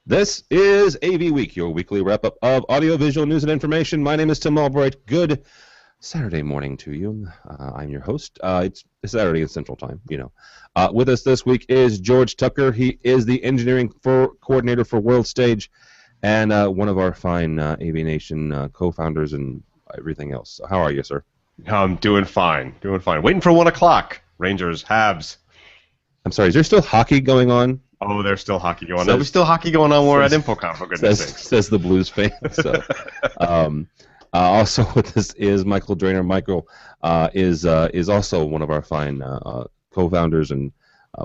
This is AVWeek, your weekly wrap-up of audio-visual news and information. My name is Tim Albright. Good Saturday morning to you. I'm your host. It's Saturday in Central Time, you know. With us this week is George Tucker. He is the engineering coordinator for World Stage and one of our fine AV Nation co-founders and everything else. So how are you, sir? I'm doing fine. Waiting for 1 o'clock. Rangers, Habs. I'm sorry, is there still hockey going on? Oh, there's still hockey going on. There's still hockey going on. We're at InfoCon, for goodness sake. Says the Blues fan. So, also with us is Michael Drainer. Michael is also one of our fine co-founders and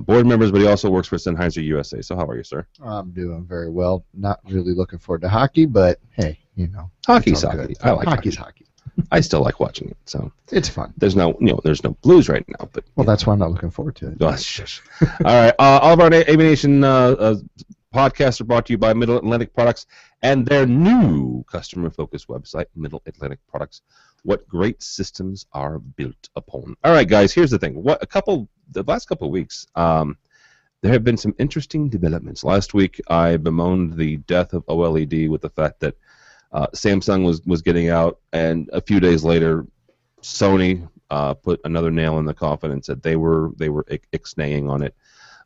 board members, but he also works for Sennheiser USA. So how are you, sir? I'm doing very well. Not really looking forward to hockey, but hey, you know, hockey's hockey. I like hockey's hockey. I still like watching it, so it's fun. There's no Blues right now, but that's why I'm not looking forward to it. Oh, shush. All right, all of our Aviation podcasts are brought to you by Middle Atlantic Products and their new customer-focused website, Middle Atlantic Products. What great systems are built upon. All right, guys. Here's the thing. The last couple of weeks, there have been some interesting developments. Last week, I bemoaned the death of OLED with the fact that Samsung was getting out, and a few days later, Sony put another nail in the coffin and said they were ixnaying on it.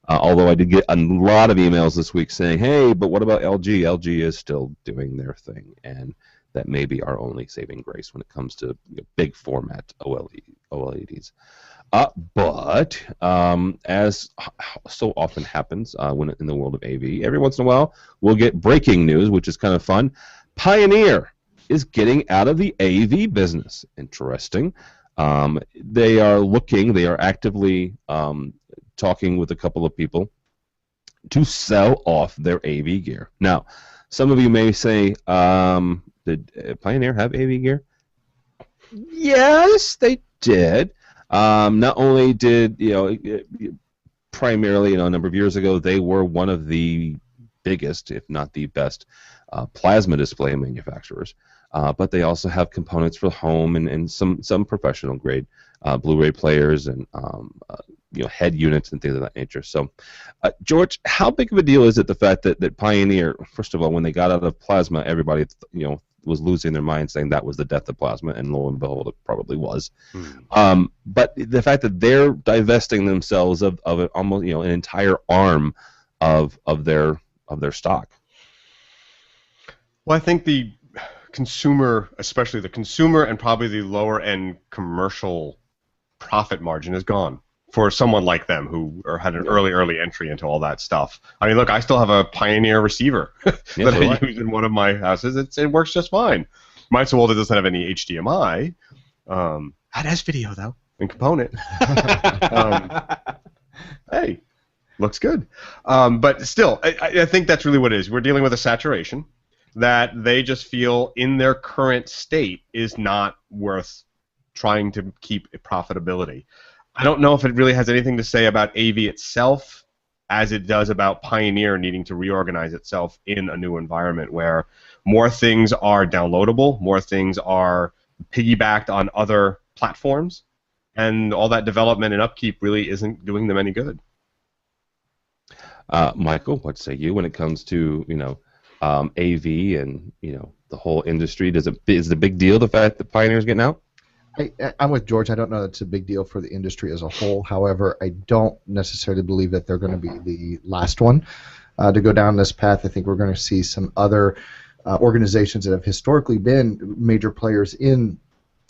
Although I did get a lot of emails this week saying, "Hey, but what about LG? LG is still doing their thing, and that may be our only saving grace when it comes to big format OLEDs." But as so often happens when in the world of AV, every once in a while we'll get breaking news, which is kind of fun. Pioneer is getting out of the AV business. Interesting. They are actively talking with a couple of people to sell off their AV gear. Now, some of you may say, did Pioneer have AV gear? Yes, they did. Not only did, primarily, a number of years ago, they were one of the biggest, if not the best, plasma display manufacturers, but they also have components for home and some professional grade Blu-ray players and head units and things of that nature. So, George, how big of a deal is it the fact that Pioneer, first of all, when they got out of plasma, everybody was losing their mind saying that was the death of plasma, and lo and behold, it probably was. But the fact that they're divesting themselves of almost an entire arm of their stock. Well, I think the consumer, especially the consumer and probably the lower end commercial profit margin is gone for someone like them who had an early entry into all that stuff. I mean, look, I still have a Pioneer receiver that I use in one of my houses. It works just fine. Mine's so old it doesn't have any HDMI. It has video though, and component. Hey, looks good. But still, I think that's really what it is. We're dealing with a saturation that they just feel in their current state is not worth trying to keep profitability. I don't know if it really has anything to say about AV itself as it does about Pioneer needing to reorganize itself in a new environment where more things are downloadable, more things are piggybacked on other platforms, and all that development and upkeep really isn't doing them any good. Michael, what say you when it comes to AV and the whole industry? Is it a big deal the fact that Pioneer's getting out? I'm with George. I don't know that it's a big deal for the industry as a whole. However, I don't necessarily believe that they're going to be the last one to go down this path. I think we're going to see some other organizations that have historically been major players in,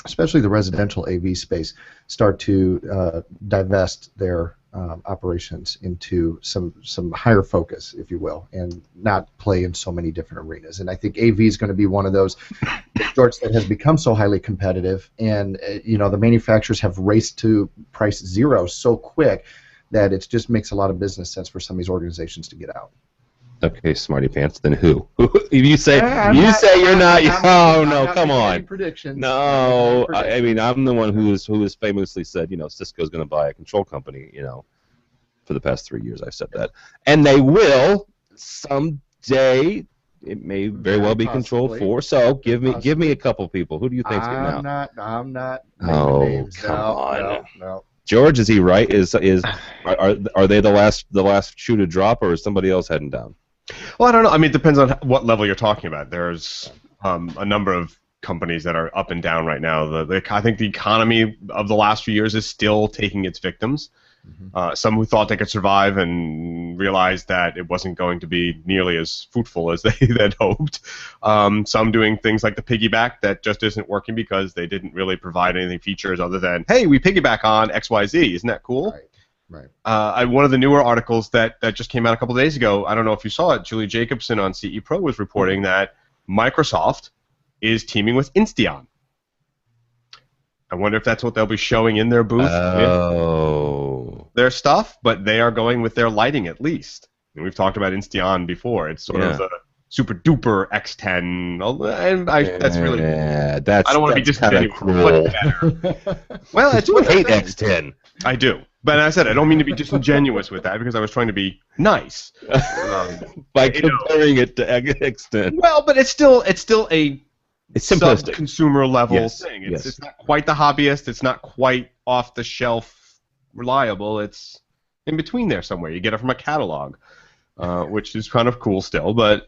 especially the residential AV space, start to divest their operations into some higher focus, if you will, and not play in so many different arenas. And I think AV is going to be one of those, George, that has become so highly competitive, and the manufacturers have raced to price zero so quick that it just makes a lot of business sense for some of these organizations to get out. Okay, smarty pants. Then who? You say you're not. Oh no, come on. Predictions. No, I mean I'm the one who has famously said Cisco's going to buy a control company. For the past 3 years I've said that, and they will someday. It may very well be Control 4. So give me a couple people. Who do you think's getting out? I'm not. Oh, come on. No. George, is he right? Are they the last shoe to drop, or is somebody else heading down? Well, I don't know. I mean, it depends on what level you're talking about. There's a number of companies that are up and down right now. I think the economy of the last few years is still taking its victims. Some who thought they could survive and realized that it wasn't going to be nearly as fruitful as they had hoped. Some doing things like the piggyback that just isn't working because they didn't really provide anything features other than, hey, we piggyback on XYZ. Isn't that cool? Right. One of the newer articles that just came out a couple of days ago, I don't know if you saw it, Julie Jacobson on CE Pro was reporting that Microsoft is teaming with Insteon. I wonder if that's what they'll be showing in their booth. Oh. Their stuff, but they are going with their lighting at least. And we've talked about Insteon before. It's sort of the super duper X10. And that's really. Yeah, that's. I don't want to be disingenuous. Cool. Well, it's you hate X10. I do, but as I said, I don't mean to be disingenuous with that because I was trying to be nice by comparing it to X10. Well, but it's still a. It's simplistic. Consumer level thing. It's not quite the hobbyist. It's not quite off the shelf reliable. It's in between there somewhere. You get it from a catalog, which is kind of cool still. But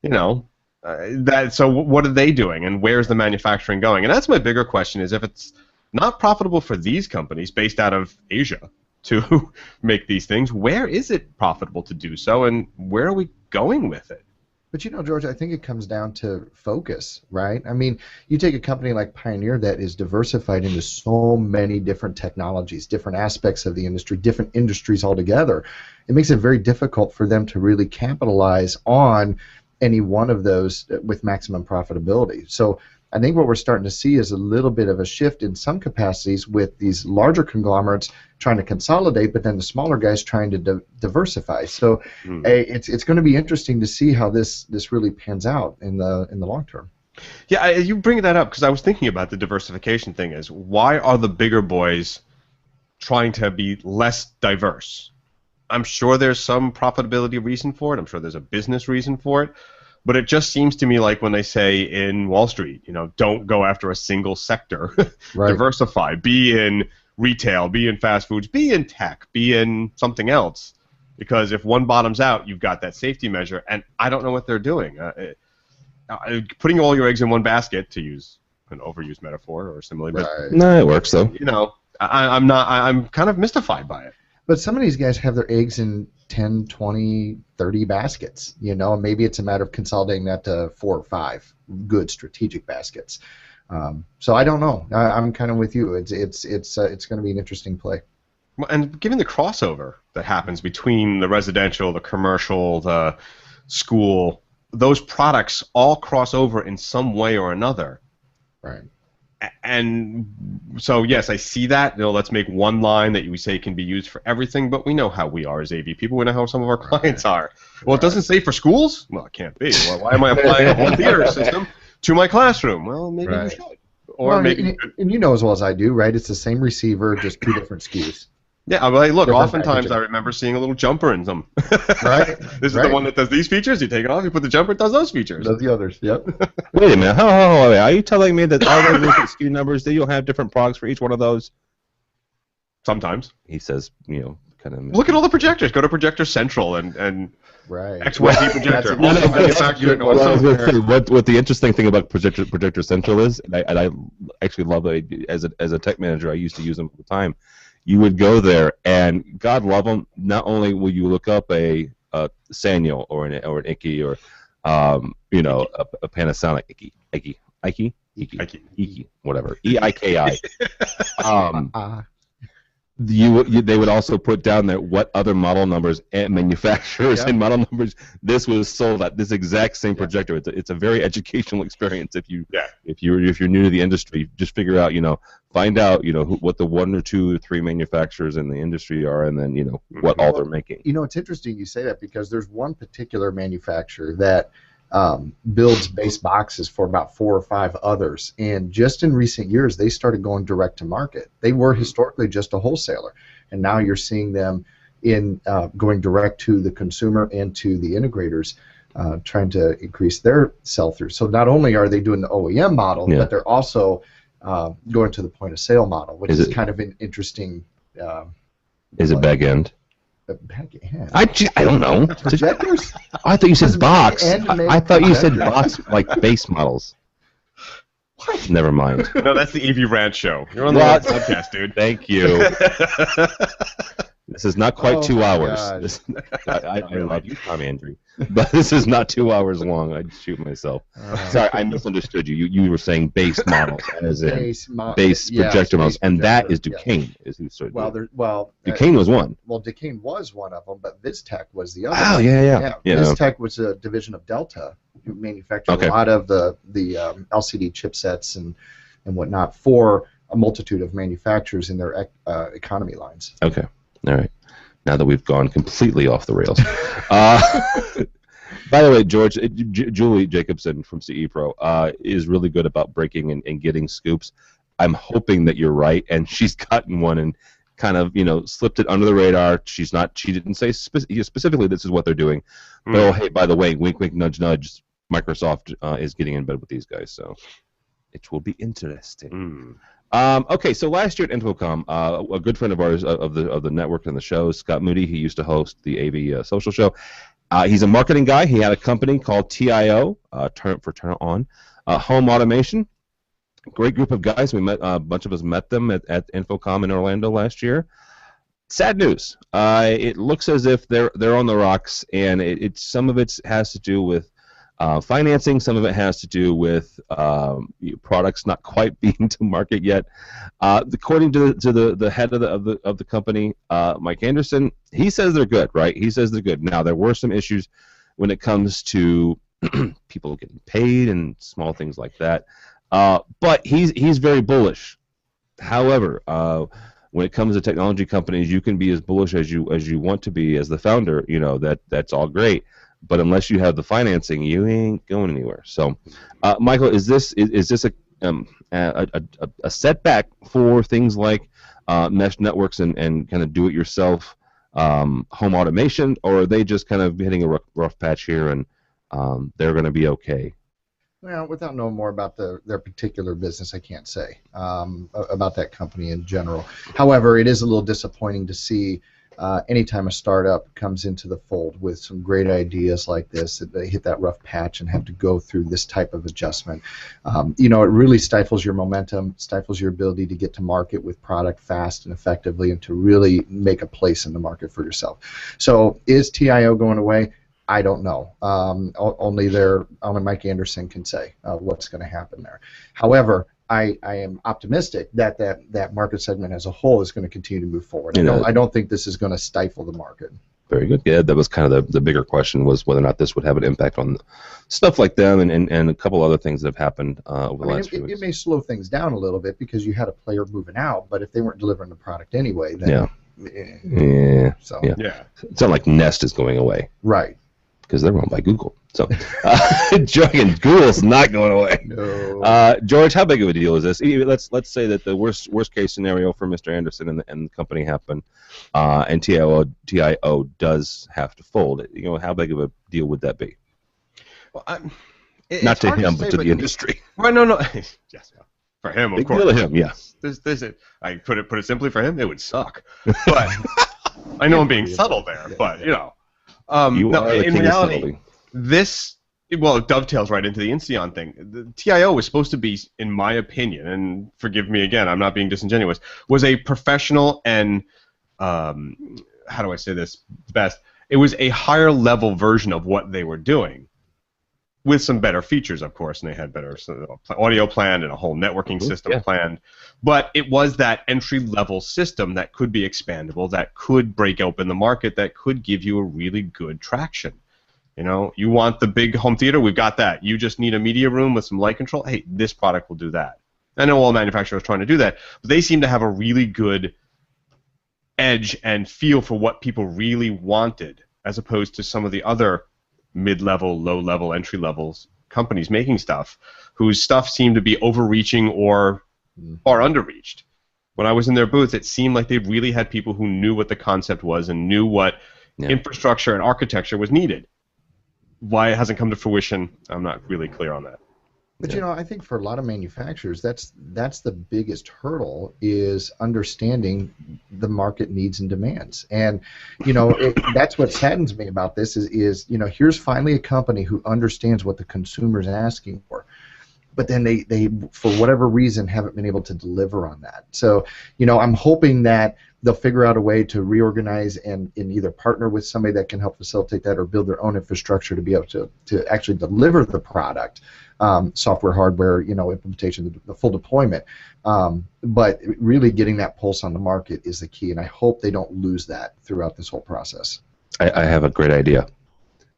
so what are they doing, and where's the manufacturing going? And that's my bigger question: is if it's not profitable for these companies based out of Asia to make these things, where is it profitable to do so, and where are we going with it? But George, I think it comes down to focus, right? I mean, you take a company like Pioneer that is diversified into so many different technologies, different aspects of the industry, different industries altogether. It makes it very difficult for them to really capitalize on any one of those with maximum profitability. So I think what we're starting to see is a little bit of a shift in some capacities with these larger conglomerates trying to consolidate, but then the smaller guys trying to diversify. So it's going to be interesting to see how this really pans out in the long term. Yeah, you bring that up because I was thinking about the diversification thing. Is why are the bigger boys trying to be less diverse? I'm sure there's some profitability reason for it. I'm sure there's a business reason for it. But it just seems to me like when they say in Wall Street, don't go after a single sector. Right. Diversify. Be in retail, be in fast foods, be in tech, be in something else. Because if one bottoms out, you've got that safety measure. And I don't know what they're doing. Putting all your eggs in one basket, to use an overused metaphor or simile. But, no, it works though. I'm kind of mystified by it. But some of these guys have their eggs in 10, 20, 30 baskets, and maybe it's a matter of consolidating that to 4 or 5 good strategic baskets. So I don't know. I'm kind of with you. It's going to be an interesting play. Well, and given the crossover that happens between the residential, the commercial, the school, those products all cross over in some way or another. Right. And so, yes, I see that. Let's make one line that we say can be used for everything, but we know how we are as AV people. We know how some of our clients are. Well, it doesn't say for schools? Well, it can't be. Well, why am I applying a whole theater system to my classroom? Well, maybe you should. Or maybe, and you know as well as I do, right? It's the same receiver, just 2 different SKUs. Yeah, well, look, oftentimes I remember seeing a little jumper in them. Right. This is the one that does these features. You take it off, you put the jumper, it does those features. Does the others, yep. Wait a minute. Are you telling me that all those different SKU numbers, that you'll have different products for each one of those? Sometimes. He says, kind of. Look at all the projectors. Go to Projector Central and right. XYZ projector. What the interesting thing about Projector Central is, and I actually love it as a tech manager, I used to use them all the time. You would go there, and God love them. Not only will you look up a Sanyo or an Ikki or a Panasonic Ikki, whatever, EIKI. They would also put down there what other model numbers and manufacturers and model numbers this was sold at. This exact same projector. It's a very educational experience if you're new to the industry. Just figure out find out what the 1 or 2 or 3 manufacturers in the industry are, and then what all they're making. It's interesting you say that because there's one particular manufacturer that builds base boxes for about 4 or 5 others, and just in recent years they started going direct to market. They were historically just a wholesaler, and now you're seeing them in going direct to the consumer and to the integrators, trying to increase their sell-through. So not only are they doing the OEM model, but they're also going to the point of sale model, which is kind of an interesting. Is it back end? I don't know. Projectors? I thought you said box. And I thought you said projectors. box like base models. What? Never mind. No, that's the AV Rant show. You're on the What? right podcast, dude. Thank you. This is not quite 2 my hours. God. I love you, Tom Andrew, but this is not 2 hours long. I'd shoot myself. Sorry, I misunderstood you. You were saying base models, as in base projector models, and that is Duquesne. Is who started. Duquesne was one. Well, Duquesne was one of them, but VizTech was the other. Oh, one. yeah. VizTech was a division of Delta, who manufactured a lot of the LCD chipsets and whatnot for a multitude of manufacturers in their economy lines. Okay. All right. Now that we've gone completely off the rails. By the way, George, Julie Jacobson from CE Pro is really good about breaking and getting scoops. I'm hoping that you're right, and she's gotten one and kind of, slipped it under the radar. She didn't say specifically this is what they're doing. But, oh, hey, by the way, wink, wink, nudge, nudge, Microsoft is getting in bed with these guys, so it will be interesting. Okay, so last year at InfoComm, a good friend of ours of the network and the show, Scott Moody, he used to host the AV Social Show. He's a marketing guy. He had a company called TIO, Turn On, Home Automation. Great group of guys. We met a bunch of us met them at InfoComm in Orlando last year. Sad news. It looks as if they're on the rocks, and some of it has to do with financing. Some of it has to do with products not quite being to market yet. According to the head of the company, Mike Anderson, he says they're good, right? He says they're good. Now there were some issues when it comes to people getting paid and small things like that. But he's very bullish. However, when it comes to technology companies, you can be as bullish as you want to be as the founder. That's all great. But unless you have the financing, you ain't going anywhere. So, Michael, is this a setback for things like mesh networks and kind of do-it-yourself home automation, or are they just kind of hitting a rough patch here and they're going to be okay? Well, without knowing more about their particular business, I can't say about that company in general. However, it is a little disappointing to see anytime a startup comes into the fold with some great ideas like this, that they hit that rough patch and have to go through this type of adjustment. It really stifles your momentum, stifles your ability to get to market with product fast and effectively and to really make a place in the market for yourself. So is TIO going away? I don't know. Only Mike Anderson can say what's going to happen there. However, I am optimistic that market segment as a whole is going to continue to move forward. I don't think this is going to stifle the market. Very good. Yeah, that was kind of the bigger question, was whether or not this would have an impact on stuff like them and a couple other things that have happened over the last few weeks. It may slow things down a little bit because you had a player moving out, but if they weren't delivering the product anyway, then yeah. It's not like Nest is going away. Right. Because they're owned by Google. So, Google's not going away. No. George, how big of a deal is this? Let's say that the worst case scenario for Mr. Anderson and the company happened, and TIO does have to fold. How big of a deal would that be? Well, not to him, but to the industry. Right? No. Yes, for him, of big course. Deal to him, yeah. I put it simply, for him, it would suck. But I know I'm being subtle there, but in reality, it dovetails right into the Insteon thing. The TIO was supposed to be, in my opinion, and forgive me again, I'm not being disingenuous, was a professional and, how do I say this best? It was a higher level version of what they were doing, with some better features, of course, and they had better audio planned and a whole networking system planned. But it was that entry-level system that could be expandable, that could break open the market, that could give you a really good traction. You want the big home theater? We've got that. You just need a media room with some light control? Hey, this product will do that. I know all manufacturers are trying to do that, but they seem to have a really good edge and feel for what people really wanted, as opposed to some of the other mid-level, low-level, entry-levels companies making stuff whose stuff seemed to be overreaching or far underreached. When I was in their booth, it seemed like they really had people who knew what the concept was and knew what infrastructure and architecture was needed. Why it hasn't come to fruition, I'm not really clear on that. But I think for a lot of manufacturers, that's the biggest hurdle, is understanding the market needs and demands. And that's what saddens me about this is here's finally a company who understands what the consumer is asking for, but then they for whatever reason haven't been able to deliver on that. So I'm hoping that they'll figure out a way to reorganize and either partner with somebody that can help facilitate that, or build their own infrastructure to be able to actually deliver the product. Software, hardware, implementation, the full deployment. But really getting that pulse on the market is the key, and I hope they don't lose that throughout this whole process. I have a great idea.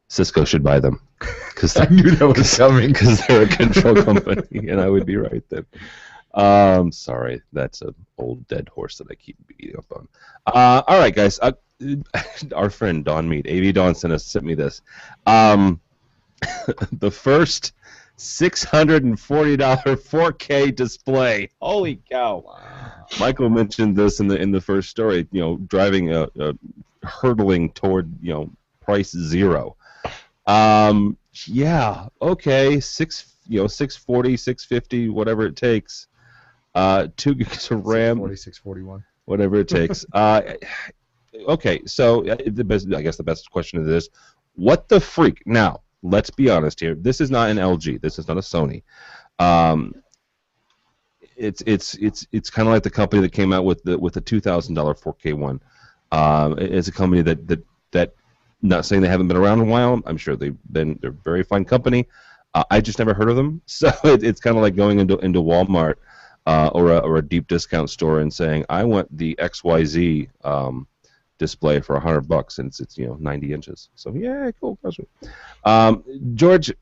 Cisco should buy them. I knew that was coming. Because they're a control company, and I would be right then. Sorry, that's an old dead horse that I keep beating up on. All right, guys. Our friend Don Mead, AV Don, sent me this. The first $640 4K display. Holy cow! Wow. Michael mentioned this in the first story. Driving hurtling toward price zero. Yeah. Okay. 640, 650, whatever it takes. 2 gigs of RAM. 640, 641. Whatever it takes. Okay. So I guess the best question is this: what the freak? Now, let's be honest here. This is not an LG. This is not a Sony. It's kind of like the company that came out with the $2,000 4K one. It's a company that not saying they haven't been around in a while. I'm sure they're a very fine company. I just never heard of them. So it's kind of like going into Walmart or a deep discount store and saying, I want the XYZ display for $100, and it's 90 inches. So yeah, cool. George,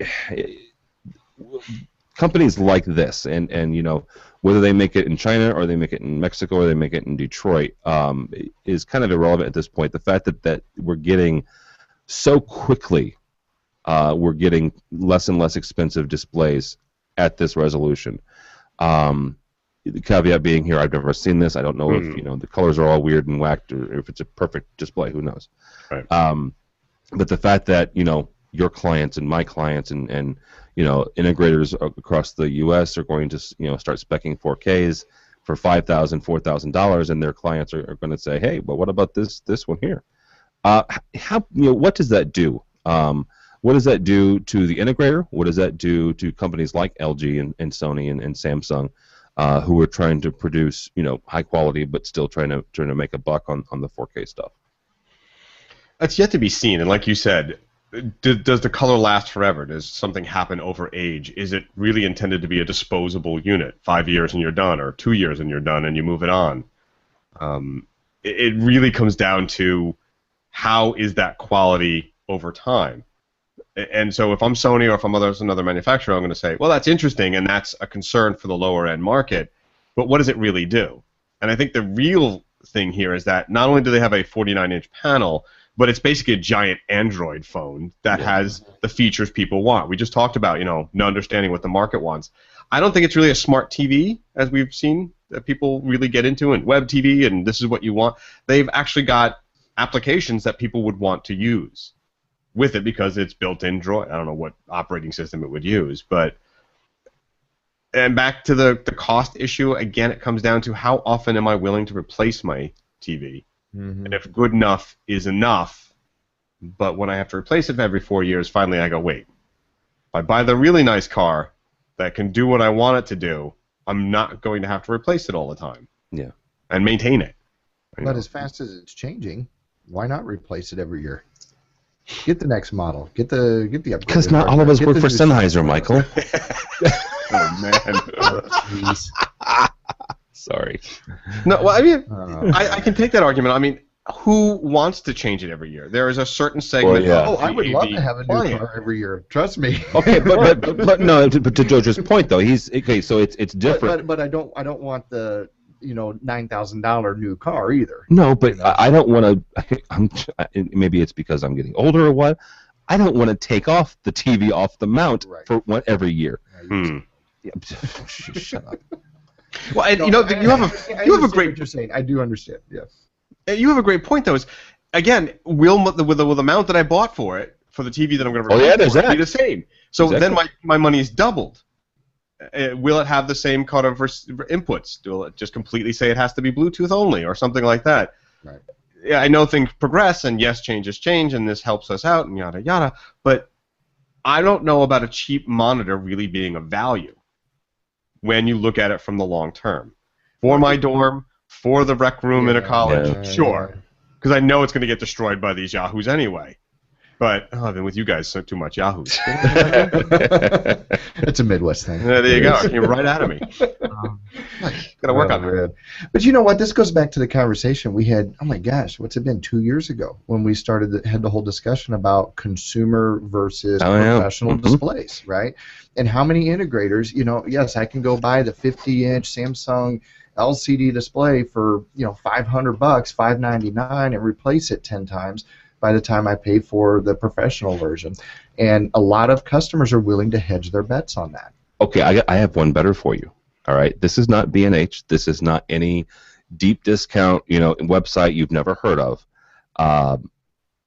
companies like this, and whether they make it in China or they make it in Mexico or they make it in Detroit, is kind of irrelevant at this point. The fact that we're getting so quickly, we're getting less and less expensive displays at this resolution. The caveat being here, I've never seen this. I don't know if the colors are all weird and whacked, or if it's a perfect display. Who knows? Right. But the fact that your clients and my clients and integrators across the U.S. are going to start speccing 4Ks for $5,000, $4,000, and their clients are going to say, hey, but what about this one here? What does that do? What does that do to the integrator? What does that do to companies like LG and Sony and Samsung, who are trying to produce high quality but still trying to make a buck on the 4K stuff? That's yet to be seen, and like you said, does the color last forever? Does something happen over age? Is it really intended to be a disposable unit? 5 years and you're done, or 2 years and you're done and you move it on? It really comes down to how is that quality over time. And so if I'm Sony or if I'm another manufacturer, I'm going to say, well, that's interesting, and that's a concern for the lower-end market, but what does it really do? And I think the real thing here is that not only do they have a 49-inch panel, but it's basically a giant Android phone that has the features people want. We just talked about, not understanding what the market wants. I don't think it's really a smart TV, as we've seen that people really get into, and web TV, and this is what you want. They've actually got applications that people would want to use with it because it's built in Droid. I don't know what operating system it would use, and back to the cost issue, again, it comes down to how often am I willing to replace my TV? Mm-hmm. And if good enough is enough, but when I have to replace it every 4 years, finally I go, wait, if I buy the really nice car that can do what I want it to do, I'm not going to have to replace it all the time. Yeah. And maintain it. But as fast as it's changing, why not replace it every year? Get the next model. Get the upgrade. Because not all of us work for Sennheiser, Michael. Oh man. Sorry. No, well, I mean, I can take that argument. I mean, who wants to change it every year? There is a certain segment. Well, I would love to have a new car every year. Trust me. Okay, but no. But to George's point, though, he's okay. So it's different. But I don't want the $9,000 new car either. No, but I don't want to. Maybe it's because I'm getting older or what. I don't want to take off the TV off the mount for every year. Shut up. Well, and you have a great. What you're saying. I do understand. Yes. You have a great point, though. Is again, will the amount that I bought for it for the TV that I'm going to replace there's that. be the same? So then my money is doubled. will it have the same kind of inputs? Will it just completely say it has to be Bluetooth only or something like that? Right. Yeah, I know things progress, and yes, changes change, and this helps us out, and yada yada. But I don't know about a cheap monitor really being of value when you look at it from the long term. For my dorm, for the rec room in a college, sure, because I know it's going to get destroyed by these yahoos anyway. But I've been with you guys so too much yahoos. It's a Midwest thing. There you go. It came right out of me. Got to work on that. But you know what? This goes back to the conversation we had. Oh my gosh, what's it been? 2 years ago when we had the whole discussion about consumer versus professional displays, right? And how many integrators? Yes, I can go buy the 50-inch Samsung LCD display for $500, $599, and replace it 10 times by the time I pay for the professional version. And a lot of customers are willing to hedge their bets on that. Okay, I have one better for you. All right, this is not B&H. This is not any deep discount website you've never heard of.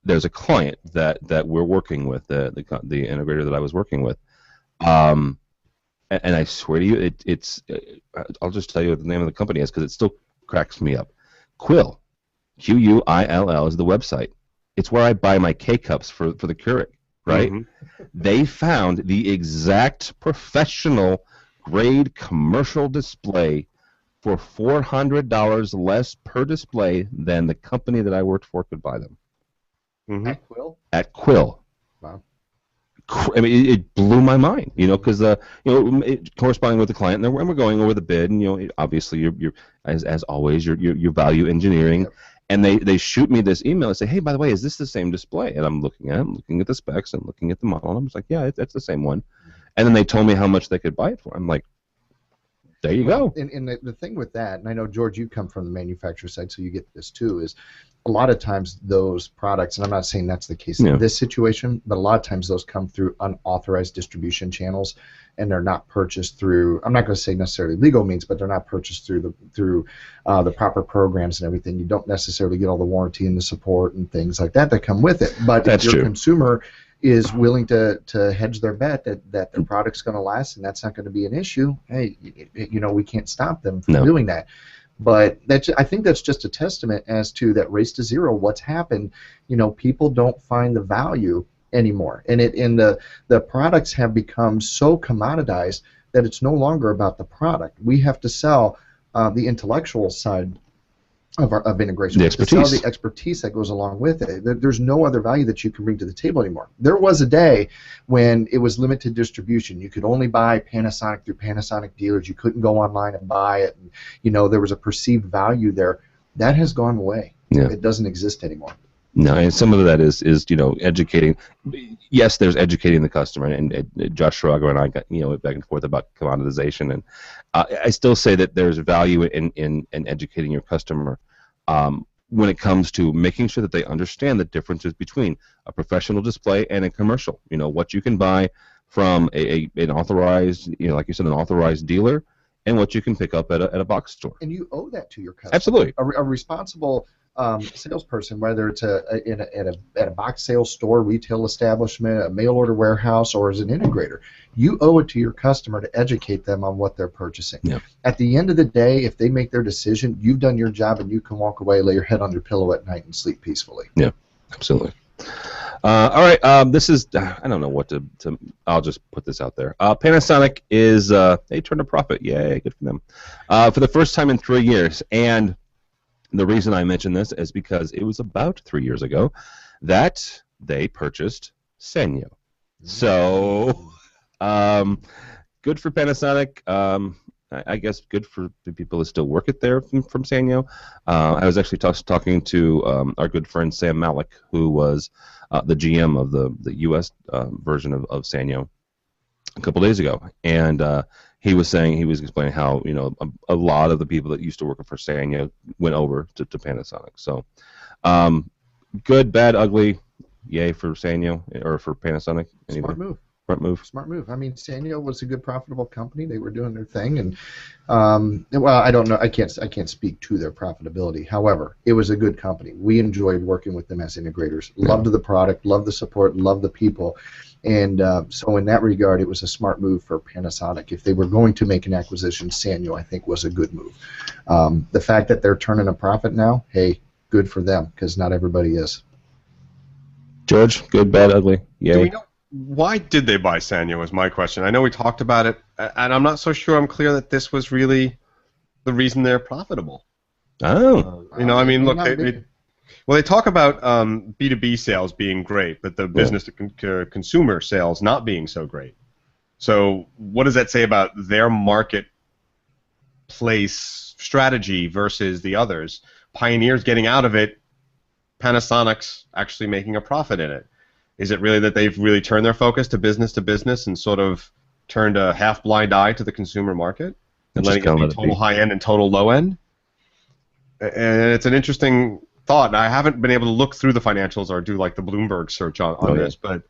There's a client that we're working with, the integrator that I was working with, and I swear to you, it's I'll just tell you what the name of the company is because it still cracks me up. Quill, Quill is the website. It's where I buy my K-cups for the Keurig, right? Mm-hmm. They found the exact professional grade commercial display for $400 less per display than the company that I worked for could buy them. Mm-hmm. At Quill? At Quill. Wow. I mean, it blew my mind, because corresponding with the client, and we're going over the bid, and obviously you're as always you're value engineering. Yep. And they shoot me this email and say, hey, by the way, is this the same display? And I'm looking at the specs and looking at the model, and I'm just like, yeah, that's the same one. And then they told me how much they could buy it for. I'm like, there you go. And the thing with that, and I know, George, you come from the manufacturer side, so you get this too, is a lot of times those products, and I'm not saying that's the case in this situation, but a lot of times those come through unauthorized distribution channels, and they're not purchased through, I'm not going to say necessarily legal means, but they're not purchased through the proper programs and everything. You don't necessarily get all the warranty and the support and things like that come with it. But that's if your true. Consumer is willing to hedge their bet that their product's going to last and that's not going to be an issue, hey, we can't stop them from doing that. But I think that's just a testament as to that race to zero. What's happened? People don't find the value anymore, and the products have become so commoditized that it's no longer about the product. We have to sell the intellectual side of integration. The expertise. To sell the expertise that goes along with it. There's no other value that you can bring to the table anymore. There was a day when it was limited distribution. You could only buy Panasonic through Panasonic dealers. You couldn't go online and buy it. And, there was a perceived value there. That has gone away. Yeah. It doesn't exist anymore. No, and some of that is educating. Yes, there's educating the customer, and Josh Schrager and I got back and forth about commoditization, and I still say that there's value in educating your customer when it comes to making sure that they understand the differences between a professional display and a commercial. What you can buy from an authorized, like you said, an authorized dealer, and what you can pick up at a box store. And you owe that to your customer. Absolutely. A responsible salesperson, whether it's at a box sales store, retail establishment, a mail order warehouse, or as an integrator, you owe it to your customer to educate them on what they're purchasing. Yeah. At the end of the day, if they make their decision, you've done your job, and you can walk away, lay your head on your pillow at night, and sleep peacefully. Yeah, absolutely. All right, this is, I don't know what to I'll just put this out there. Panasonic is, they turned a profit. Yay, good for them. For the first time in 3 years, and the reason I mention this is because it was about 3 years ago that they purchased Sanyo. So, good for Panasonic. I guess good for the people that still work it there from Sanyo. I was actually talking to our good friend Sam Malik, who was the GM of the U.S. Version of Sanyo a couple days ago, and he was explaining how a lot of the people that used to work for Sanyo went over to Panasonic. So good, bad, ugly, yay for Sanyo or for Panasonic. Smart move. Smart move. Smart move. I mean, Sanyo was a good, profitable company. They were doing their thing, and well, I don't know. I can't speak to their profitability. However, it was a good company. We enjoyed working with them as integrators. Loved the product, loved the support, loved the people, and so in that regard, it was a smart move for Panasonic. If they were going to make an acquisition, Sanyo, I think, was a good move. The fact that they're turning a profit now, hey, good for them, because not everybody is. George, good, bad, ugly. Yay. Do we know why did they buy Sanyo? Is my question. I know we talked about it, and I'm not so sure I'm clear that this was really the reason they're profitable. Oh. I mean, look, they talk about B2B sales being great, but the business to consumer sales not being so great. So what does that say about their marketplace strategy versus the others? Pioneer's getting out of it, Panasonic's actually making a profit in it. Is it really that they've really turned their focus to business and sort of turned a half-blind eye to the consumer market and letting it be total high-end and total low-end? And it's an interesting thought. And I haven't been able to look through the financials or do like the Bloomberg search on this, but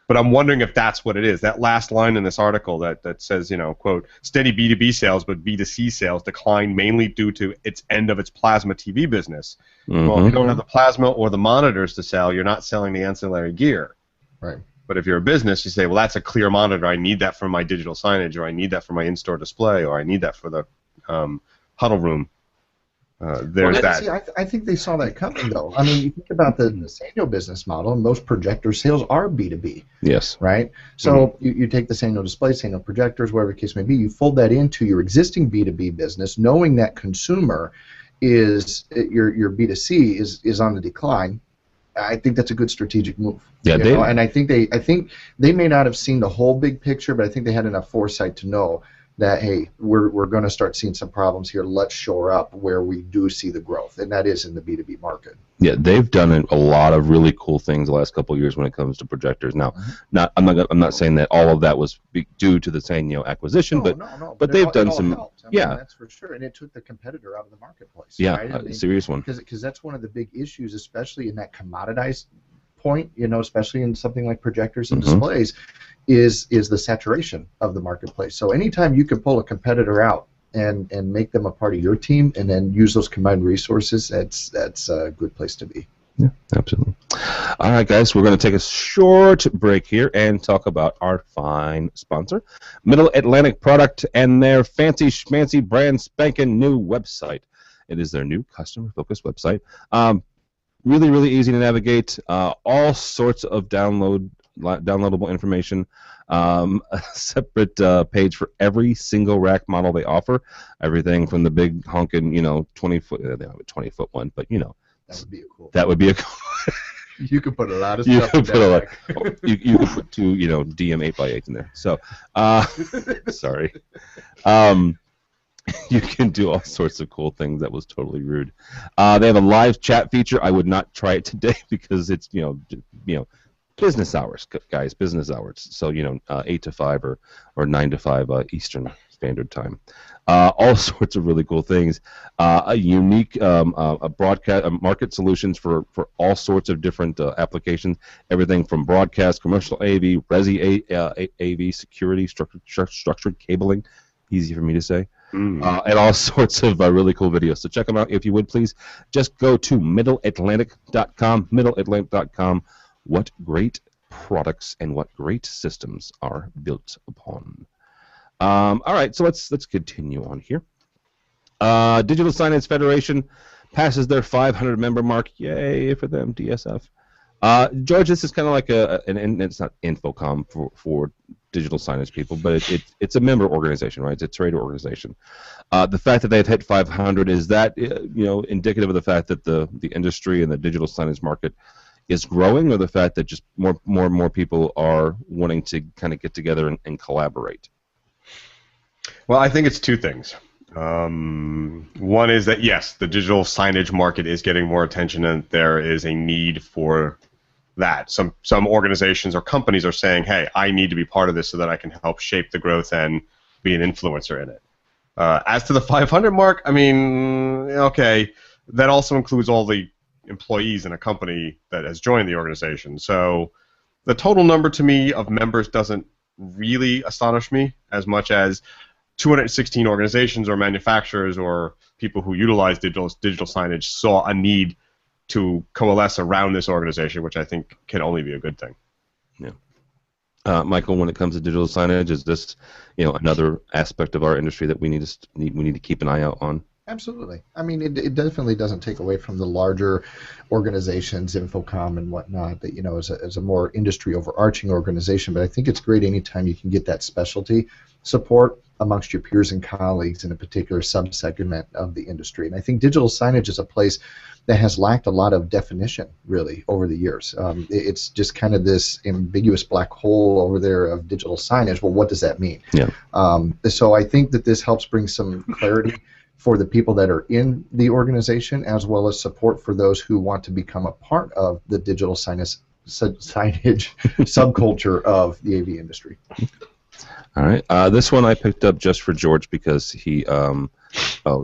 I'm wondering if that's what it is. That last line in this article that says, quote, steady B2B sales, but B2C sales declined mainly due to its end of its plasma TV business. Mm-hmm. Well, if you don't have the plasma or the monitors to sell, you're not selling the ancillary gear. Right. But if you're a business, you say, well, that's a clear monitor. I need that for my digital signage, or I need that for my in-store display, or I need that for the huddle room. There's that. See, I think they saw that coming, though. I mean, you think about the Sanyo business model, and most projector sales are B2B. Yes. Right? So you take the Sanyo display, Sanyo projectors, whatever the case may be, you fold that into your existing B2B business, knowing that consumer is, your B2C is on the decline. I think that's a good strategic move. Yeah, and I think they may not have seen the whole big picture, but I think they had enough foresight to know that, hey, we're going to start seeing some problems here. Let's shore up where we do see the growth, and that is in the B2B market. Yeah, they've done a lot of really cool things the last couple of years when it comes to projectors. Now, I'm not saying that all of that was due to the Sanyo acquisition, but they've done some. That's for sure, and it took the competitor out of the marketplace. Yeah, right? Serious one. Because that's one of the big issues, especially in that commoditized point. Especially in something like projectors and displays. Is the saturation of the marketplace. So anytime you can pull a competitor out and make them a part of your team and then use those combined resources, that's a good place to be. Yeah, absolutely. All right, guys, we're going to take a short break here and talk about our fine sponsor, Middle Atlantic Product, and their fancy schmancy brand spanking new website. It is their new customer-focused website. Really, really easy to navigate. All sorts of downloadable information, a separate page for every single rack model they offer. Everything from the big honking, 20-foot. They don't have a 20-foot one, but that would be a cool. You could put a lot of stuff in there. You could put two, DM 8x8 in there. So, sorry. You can do all sorts of cool things. That was totally rude. They have a live chat feature. I would not try it today because it's business hours, guys. Business hours. So 8 to 5 or 9 to 5 Eastern Standard Time. All sorts of really cool things. A unique broadcast market solutions for all sorts of different applications. Everything from broadcast, commercial AV, resi AV, security, structured cabling. Easy for me to say. And all sorts of really cool videos. So check them out if you would, please. Just go to middleatlantic.com. Middleatlantic.com. What great products and what great systems are built upon. All right, so let's continue on here. Digital Signage Federation passes their 500 member mark. Yay for them, DSF. George, this is kind of like and it's not Infocom for digital signage people, but it's a member organization, right? It's a trade organization. The fact that they've hit 500, is that indicative of the fact that the industry and the digital signage market is growing, or the fact that just more and more people are wanting to kind of get together and collaborate? Well, I think it's two things. One is that, yes, the digital signage market is getting more attention, and there is a need for that. Some organizations or companies are saying, hey, I need to be part of this so that I can help shape the growth and be an influencer in it. As to the 500 mark, I mean, okay, that also includes all the employees in a company that has joined the organization. So the total number to me of members doesn't really astonish me as much as 216 organizations or manufacturers or people who utilize digital signage saw a need to coalesce around this organization, which I think can only be a good thing. Yeah. Michael, when it comes to digital signage, is this another aspect of our industry that we need to keep an eye out on? Absolutely. I mean, it definitely doesn't take away from the larger organizations, Infocom and whatnot, that as a more industry overarching organization. But I think it's great anytime you can get that specialty support amongst your peers and colleagues in a particular subsegment of the industry. And I think digital signage is a place that has lacked a lot of definition, really, over the years. It's just kind of this ambiguous black hole over there of digital signage. Well, what does that mean? Yeah. So I think that this helps bring some clarity for the people that are in the organization, as well as support for those who want to become a part of the digital signage subculture of the AV industry. All right. This one I picked up just for George because he.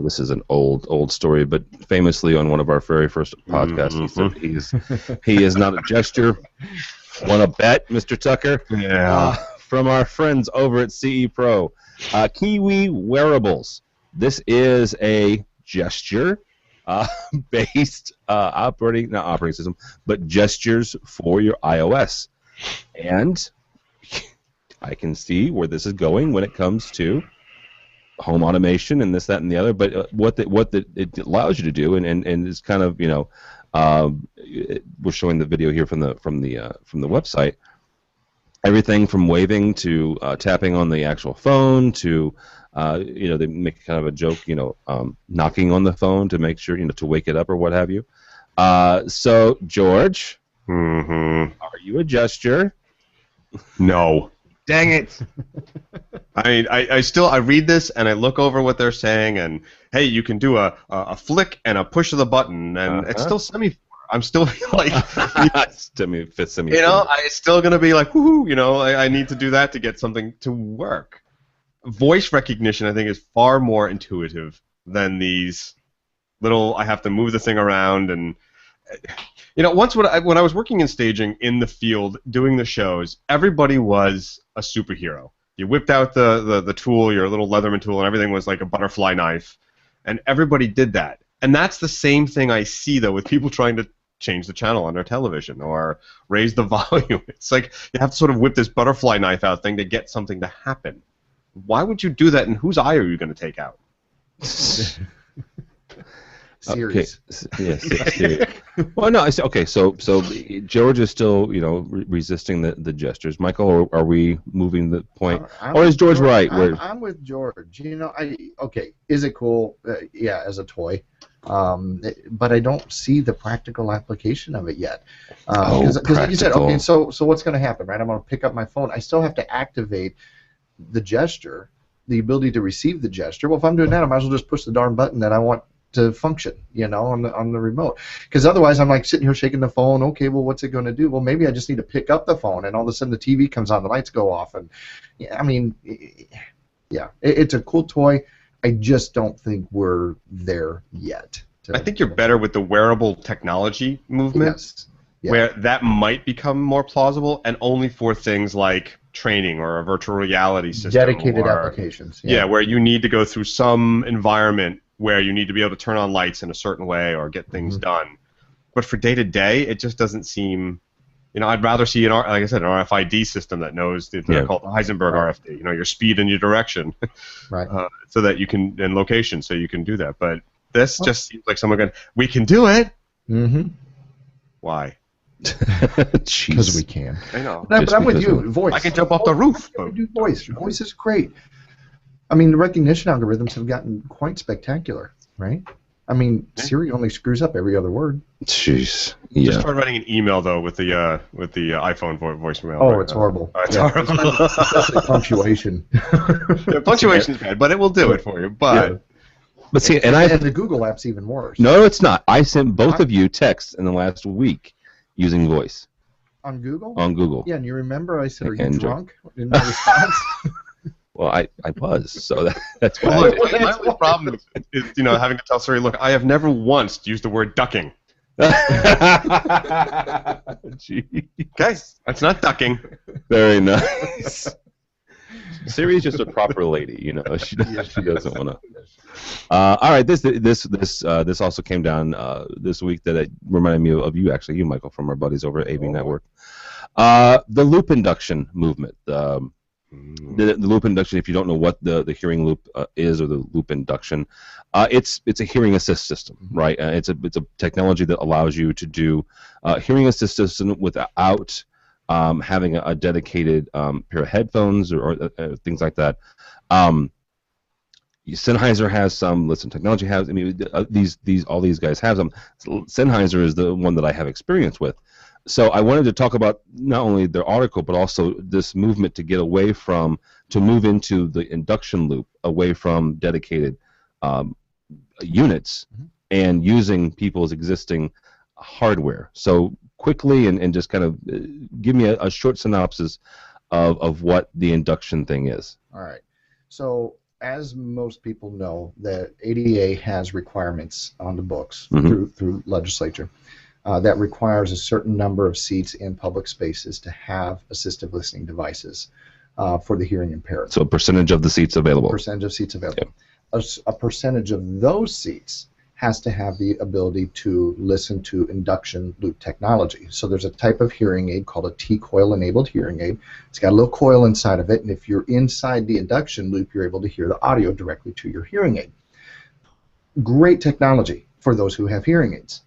This is an old story, but famously on one of our very first podcasts, he said he is not a gesture. Want to bet, Mr. Tucker? Yeah. From our friends over at CE Pro, Kiwi Wearables. This is a gesture-based operating system, but gestures for your iOS, and I can see where this is going when it comes to home automation and this, that, and the other. But what it allows you to do, and it's kind of we're showing the video here from the website. Everything from waving to tapping on the actual phone to they make kind of a joke, knocking on the phone to make sure to wake it up or what have you. So George, are you a gesture? No. Dang it. I mean, I read this and I look over what they're saying, and hey, you can do a flick and a push of the button, and it's still semaphore. I'm still like, semaphore. I'm still gonna be like, woohoo, I need to do that to get something to work. Voice recognition, I think, is far more intuitive than these little. I have to move the thing around, and once when I was working in staging in the field doing the shows, everybody was a superhero. You whipped out the tool, your little Leatherman tool, and everything was like a butterfly knife, and everybody did that. And that's the same thing I see though with people trying to change the channel on their television or raise the volume. It's like you have to sort of whip this butterfly knife out thing to get something to happen. Why would you do that, and whose eye are you going to take out? Series. Okay. Yes. Series. Well, no. Okay. So George is still, resisting the gestures. Michael, are we moving the point, or is George right? I'm with George. Is it cool? Yeah, as a toy. But I don't see the practical application of it yet. Because like you said, okay, so what's going to happen, right? I'm going to pick up my phone. I still have to activate the gesture, the ability to receive the gesture. Well, if I'm doing that, I might as well just push the darn button that I want to function, on the remote. Because otherwise, I'm like sitting here shaking the phone. Okay, well, what's it going to do? Well, maybe I just need to pick up the phone, and all of a sudden the TV comes on, the lights go off, and it's a cool toy. I just don't think we're there yet. I think you're better with the wearable technology movement, yes. where that might become more plausible, and only for things like training or a virtual reality system. Dedicated applications. Yeah, where you need to go through some environment where you need to be able to turn on lights in a certain way or get things done. But for day-to-day, it just doesn't seem... I'd rather see, like I said, an RFID system that knows, called the Heisenberg RFD, your speed and your direction, right? So that you can, and location, so you can do that. But this just seems like someone going, we can do it! Mm-hmm. Why? Because we can. I know. No, but I'm with you. Voice. I can jump off the roof. We do voice. Voice is great. I mean, the recognition algorithms have gotten quite spectacular, right? I mean, Siri only screws up every other word. Jeez. Yeah. Just try writing an email though with the iPhone voicemail. Oh, it's horrible. It's horrible. Especially punctuation. Punctuation is bad, but it will do it for you. But see, and the Google app's even worse. No, it's not. I sent both of you texts in the last week using voice. On Google? On Google. Yeah, and you remember I said, "Are you drunk?" in my response. Well, I was, so that's why. Well, my only problem is having to tell Siri, look, I have never once used the word ducking. Gee. Okay, that's not ducking. Very nice. Siri's just a proper lady, you know. She doesn't want to. All right, this also came down this week that it reminded me of you, actually, you, Michael, from our buddies over at AV Network. The loop induction movement. The loop induction, if you don't know what the hearing loop is, or the loop induction, it's a hearing assist system, right? It's a technology that allows you to do hearing assist system without having a dedicated pair of headphones or things like that. Sennheiser has some. Listen Technology has. I mean, all these guys have them. Sennheiser is the one that I have experience with. So I wanted to talk about not only their article, but also this movement to get away from, to move into the induction loop, away from dedicated units, and using people's existing hardware. So quickly and just kind of give me a short synopsis of what the induction thing is. All right. So as most people know, the ADA has requirements on the books through legislature. That requires a certain number of seats in public spaces to have assistive listening devices for the hearing impaired. So a percentage of the seats available. Percentage of seats available. Yep. A percentage of those seats has to have the ability to listen to induction loop technology. So there's a type of hearing aid called a T-coil enabled hearing aid. It's got a little coil inside of it, and if you're inside the induction loop, you're able to hear the audio directly to your hearing aid. Great technology for those who have hearing aids.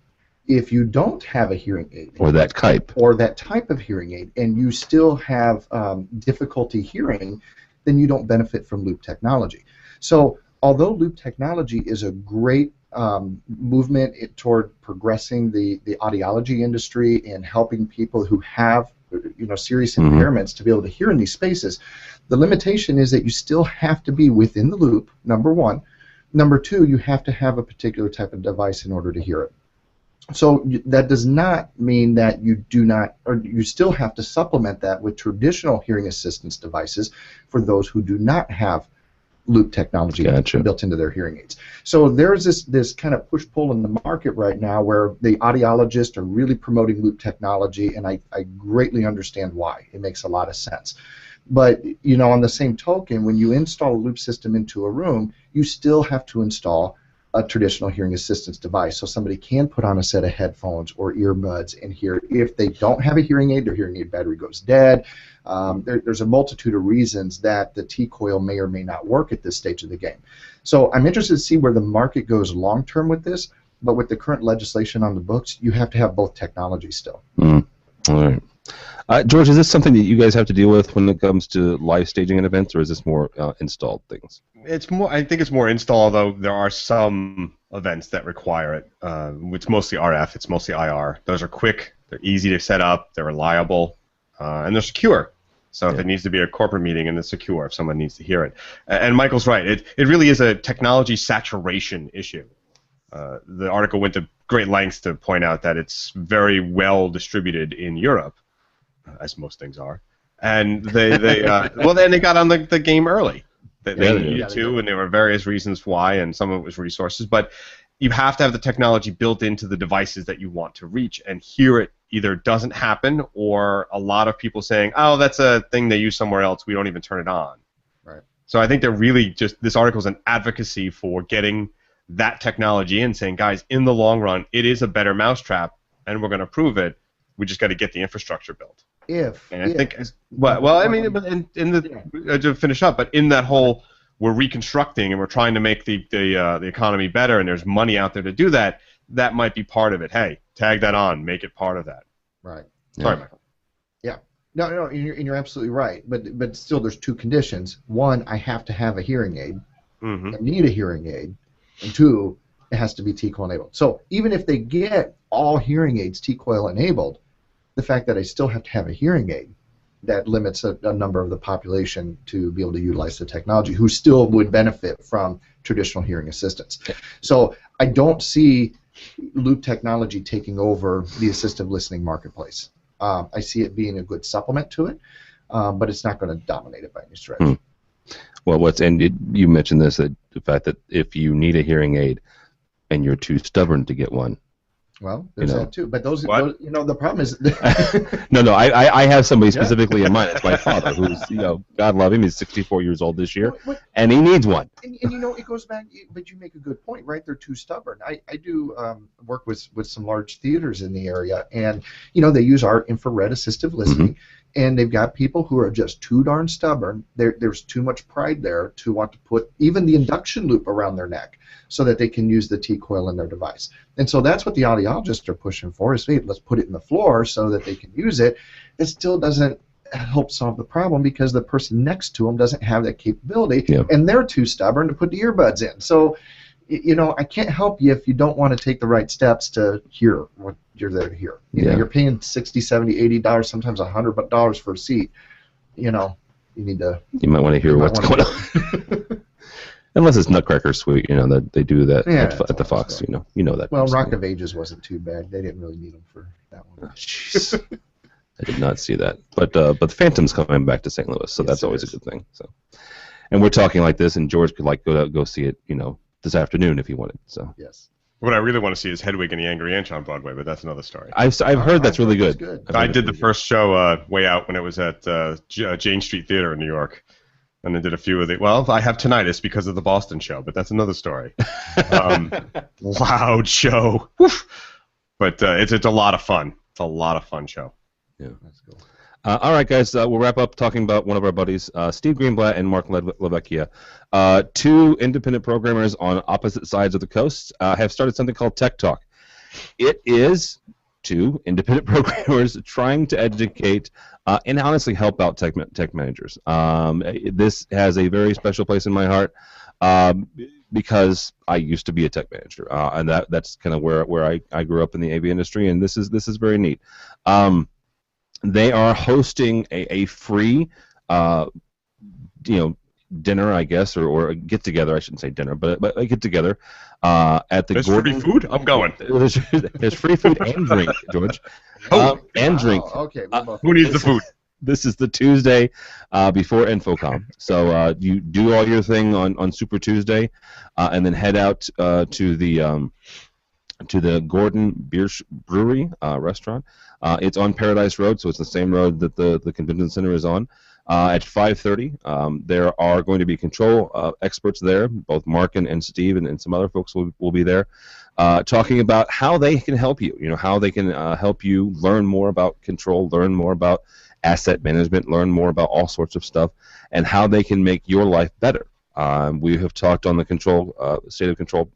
If you don't have a hearing aid, or that type of hearing aid, and you still have difficulty hearing, then you don't benefit from loop technology. So although loop technology is a great movement toward progressing the audiology industry and helping people who have serious impairments to be able to hear in these spaces, the limitation is that you still have to be within the loop, number one. Number two, you have to have a particular type of device in order to hear it. So that does not mean that you do not, or you still have to supplement that with traditional hearing assistance devices for those who do not have loop technology built into their hearing aids. So there's this kind of push-pull in the market right now where the audiologists are really promoting loop technology, and I greatly understand why. It makes a lot of sense. But, on the same token, when you install a loop system into a room, you still have to install a traditional hearing assistance device, so somebody can put on a set of headphones or earbuds and hear. If they don't have a hearing aid, their hearing aid battery goes dead. There's a multitude of reasons that the T-coil may or may not work at this stage of the game. So I'm interested to see where the market goes long term with this, but with the current legislation on the books, you have to have both technologies still. All right. George, is this something that you guys have to deal with when it comes to live staging and events, or is this more installed things? It's more. I think it's more install, although there are some events that require it. It's mostly RF. It's mostly IR. Those are quick. They're easy to set up. They're reliable, and they're secure. So if it needs to be a corporate meeting, and it's secure if someone needs to hear it. And Michael's right. It really is a technology saturation issue. The article went to great lengths to point out that it's very well distributed in Europe, as most things are, and they well, then they got on the game early. They needed to, and there were various reasons why, and some of it was resources. But you have to have the technology built into the devices that you want to reach, and here it either doesn't happen, or a lot of people saying, "Oh, that's a thing they use somewhere else. We don't even turn it on." Right. So I think they're really just, this article is an advocacy for getting that technology in, saying, guys, in the long run, it is a better mousetrap, and we're going to prove it. We just got to get the infrastructure built. I think, well, I mean, to finish up, but in that whole, we're reconstructing and we're trying to make the economy better, and there's money out there to do that. That might be part of it. Hey, tag that on, make it part of that. Right. Sorry, Michael. Yeah. No, and you're absolutely right. But still, there's two conditions. One, I have to have a hearing aid. I need a hearing aid. And two, it has to be T-coil enabled. So even if they get all hearing aids T-coil enabled, the fact that I still have to have a hearing aid, that limits a number of the population to be able to utilize the technology, who still would benefit from traditional hearing assistance. So I don't see loop technology taking over the assistive listening marketplace. I see it being a good supplement to it, but it's not going to dominate it by any stretch. Well, you mentioned this, that the fact that if you need a hearing aid and you're too stubborn to get one, Well, there's that too. But those, the problem is. No. I have somebody specifically in mind. It's my father, who's, God love him. He's 64 years old this year, and he needs one. And it goes back. But you make a good point, right? They're too stubborn. I do work with some large theaters in the area, and they use our infrared assistive listening. And they've got people who are just too darn stubborn. There's too much pride there to want to put even the induction loop around their neck so that they can use the T-coil in their device. And so that's what the audiologists are pushing for is, hey, let's put it in the floor so that they can use it. It still doesn't help solve the problem because the person next to them doesn't have that capability, and they're too stubborn to put the earbuds in. So, I can't help you if you don't want to take the right steps to hear what you're there to hear. You're paying $60, $70, $80, sometimes $100 for a seat. You need to. You might want to hear what's going on. Unless it's Nutcracker Suite, that they do that at the Fox. You know that. Well, Rock of Ages wasn't too bad. They didn't really need them for that one. Jeez. I did not see that, but the Phantom's coming back to St. Louis, so that's always a good thing. So, and we're talking like this, and George could go see it, this afternoon if he wanted. So yes. What I really want to see is Hedwig and the Angry Inch on Broadway, but that's another story. I've heard that's really good. I did the first show way out when it was at Jane Street Theater in New York, and I did a few of the. Well, I have tinnitus because of the Boston show, but that's another story. Loud show, but it's a lot of fun. It's a lot of fun show. Yeah, that's cool. All right, guys, we'll wrap up talking about one of our buddies, Steve Greenblatt and Mark Lavecchia. Two independent programmers on opposite sides of the coast have started something called Tech Talk. It is two independent programmers trying to educate and honestly help out tech managers. This has a very special place in my heart because I used to be a tech manager, and that's kind of where I grew up in the AV industry, and this is very neat. They are hosting a free, dinner, I guess, or a get together. I shouldn't say dinner, but a get together at the. There's Gordon. Free food. I'm going. There's free food and drink, George. And drink. Okay. Who needs the food? This is the Tuesday before InfoComm. So you do all your thing on Super Tuesday, and then head out to the Gordon Brewery restaurant. It's on Paradise Road, so it's the same road that the convention center is on. At 5:30, there are going to be control experts there. Both Mark and Steve and some other folks will be there, talking about how they can help you. How they can help you learn more about control, learn more about asset management, learn more about all sorts of stuff, and how they can make your life better. We have talked on the State of Control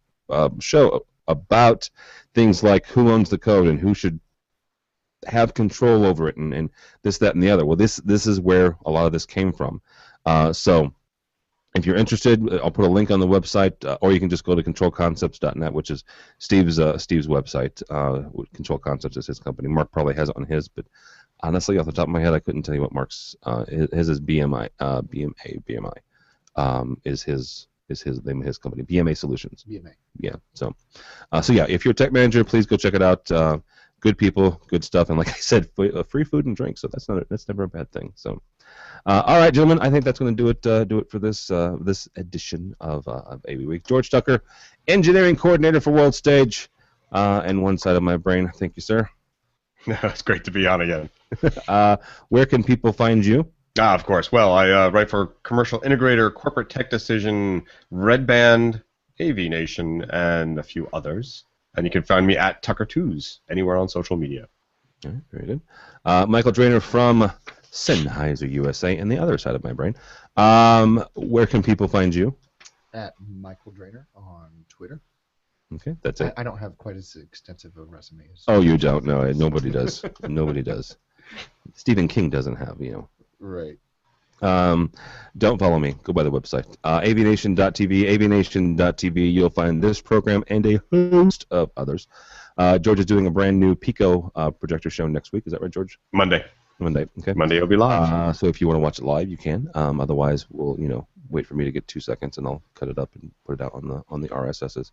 show about things like who owns the code and who should have control over it and this, that, and the other. Well, this is where a lot of this came from. So if you're interested, I'll put a link on the website, or you can just go to controlconcepts.net, which is Steve's website. Control Concepts is his company. Mark probably has it on his, but honestly, off the top of my head, I couldn't tell you what Mark's. His is BMI. Is his name of his company, BMA Solutions. BMA. Yeah. So yeah, if you're a tech manager, please go check it out. Good people, good stuff, and like I said, free food and drink. So that's never a bad thing. So, all right, gentlemen, I think that's going to do it for this edition of AVWeek. George Tucker, engineering coordinator for World Stage, and one side of my brain. Thank you, sir. It's great to be on again. Where can people find you? Of course. Well, I write for Commercial Integrator, Corporate Tech Decision, Red Band, AV Nation, and a few others. And you can find me at Tucker2s anywhere on social media. All right, very good. Michael Drainer from Sennheiser USA and the other side of my brain. Where can people find you? At Michael Drainer on Twitter. Okay, that's it. I don't have quite as extensive a resume as. Oh, you don't? No, nobody does. Nobody does. Stephen King doesn't have, Right. Don't follow me. Go by the website. avnation.tv, avnation.tv. You'll find this program and a host of others. George is doing a brand new Pico projector show next week. Is that right, George? Monday. Okay. Monday will be live. So if you want to watch it live, you can. Otherwise, we'll wait for me to get 2 seconds and I'll cut it up and put it out on the RSSs.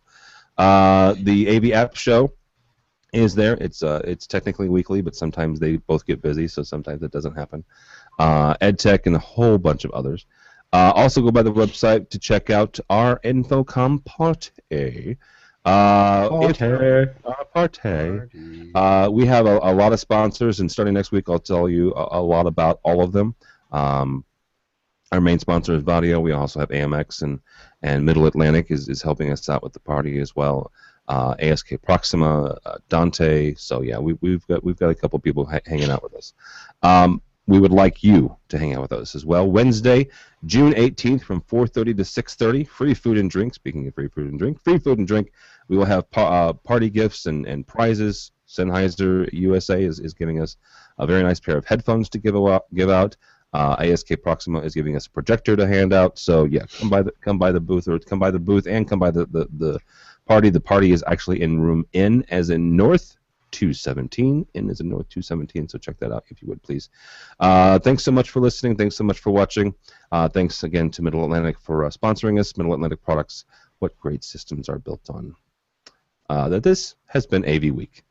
The AV App Show is there. It's technically weekly, but sometimes they both get busy, so sometimes it doesn't happen. EdTech and a whole bunch of others. Also go by the website to check out our InfoComm Party. Party. We have a lot of sponsors, and starting next week, I'll tell you a lot about all of them. Our main sponsor is Vadio. We also have AMX, and Middle Atlantic is helping us out with the party as well. ASK Proxima, Dante. So yeah, we've got a couple people hanging out with us. We would like you to hang out with us as well. Wednesday, June 18th from 4:30 to 6:30. Free food and drink. Speaking of free food and drink. We will have party gifts and prizes. Sennheiser USA is giving us a very nice pair of headphones to give out. ASK Proxima is giving us a projector to hand out. So yeah, come by the booth and come by the party. The party is actually in room N, as in North 217. N is in North 217. So check that out if you would, please. Thanks so much for listening. Thanks so much for watching. Thanks again to Middle Atlantic for sponsoring us. Middle Atlantic Products. What great systems are built on. This has been AV Week.